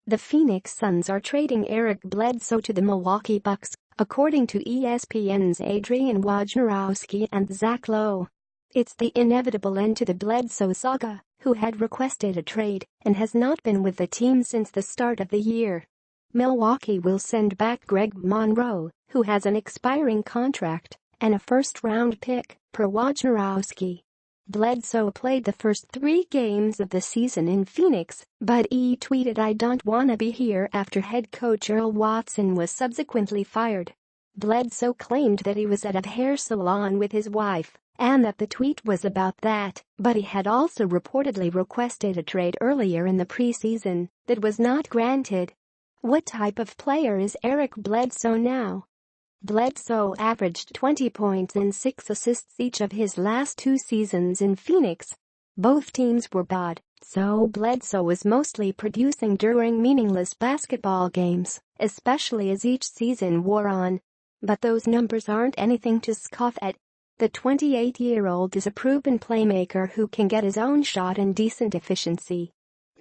The Phoenix Suns are trading Eric Bledsoe to the Milwaukee Bucks, according to ESPN's Adrian Wojnarowski and Zach Lowe. It's the inevitable end to the Bledsoe saga, who had requested a trade and has not been with the team since the start of the year. Milwaukee will send back Greg Monroe, who has an expiring contract, and a first-round pick, per Wojnarowski. Bledsoe played the first 3 games of the season in Phoenix, but he tweeted, "I don't wanna be here," after head coach Earl Watson was subsequently fired. Bledsoe claimed that he was at a hair salon with his wife, and that the tweet was about that, but he had also reportedly requested a trade earlier in the preseason that was not granted. What type of player is Eric Bledsoe now? Bledsoe averaged 20 points and 6 assists each of his last 2 seasons in Phoenix. Both teams were bad, so Bledsoe was mostly producing during meaningless basketball games, especially as each season wore on. But those numbers aren't anything to scoff at. The 28-year-old is a proven playmaker who can get his own shot and decent efficiency.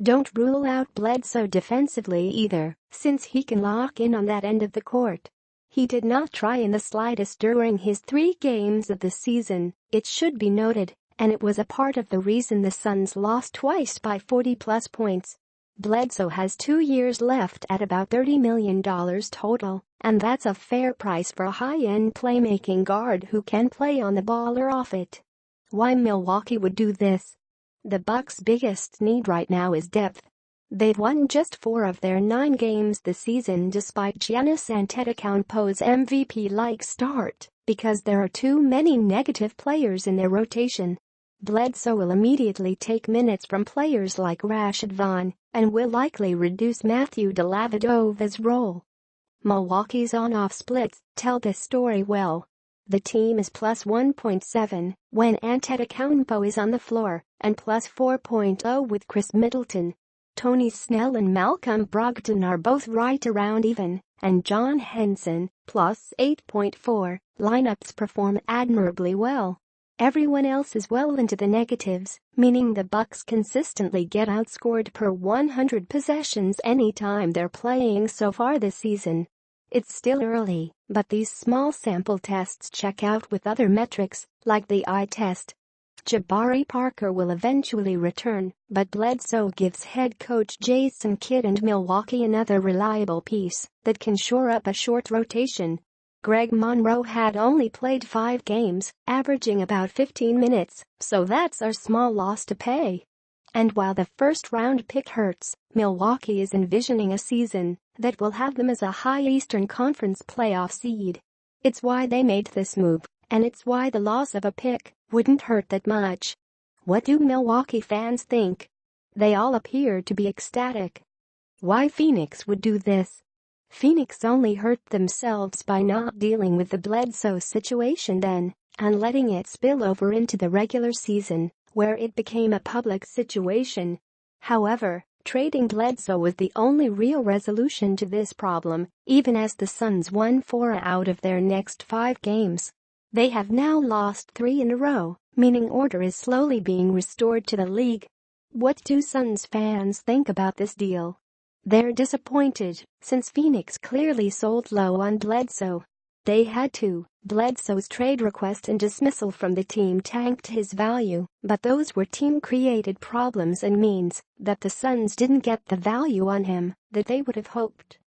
Don't rule out Bledsoe defensively either, since he can lock in on that end of the court. He did not try in the slightest during his 3 games of the season, it should be noted, and it was a part of the reason the Suns lost twice by 40-plus points. Bledsoe has 2 years left at about $30 million total, and that's a fair price for a high-end playmaking guard who can play on the ball or off it. Why Milwaukee would do this? The Bucks' biggest need right now is depth. They've won just 4 of their 9 games this season despite Giannis Antetokounmpo's MVP-like start, because there are too many negative players in their rotation. Bledsoe will immediately take minutes from players like Rashad Vaughn and will likely reduce Matthew Dellavedova's role. Milwaukee's on-off splits tell this story well. The team is plus 1.7 when Antetokounmpo is on the floor and plus 4.0 with Chris Middleton. Tony Snell and Malcolm Brogdon are both right around even, and John Henson, plus 8.4, lineups perform admirably well. Everyone else is well into the negatives, meaning the Bucks consistently get outscored per 100 possessions anytime they're playing so far this season. It's still early, but these small sample tests check out with other metrics, like the eye test. Jabari Parker will eventually return, but Bledsoe gives head coach Jason Kidd and Milwaukee another reliable piece that can shore up a short rotation. Greg Monroe had only played 5 games, averaging about 15 minutes, so that's our small loss to pay. And while the first-round pick hurts, Milwaukee is envisioning a season that will have them as a high Eastern Conference playoff seed. It's why they made this move, and it's why the loss of a pick wouldn't hurt that much. What do Milwaukee fans think? They all appear to be ecstatic. Why Phoenix would do this? Phoenix only hurt themselves by not dealing with the Bledsoe situation then, and letting it spill over into the regular season, where it became a public situation. However, trading Bledsoe was the only real resolution to this problem, even as the Suns won 4 out of their next 5 games. They have now lost 3 in a row, meaning order is slowly being restored to the league. What do Suns fans think about this deal? They're disappointed, since Phoenix clearly sold low on Bledsoe. They had to. Bledsoe's trade request and dismissal from the team tanked his value, but those were team-created problems and means that the Suns didn't get the value on him that they would have hoped.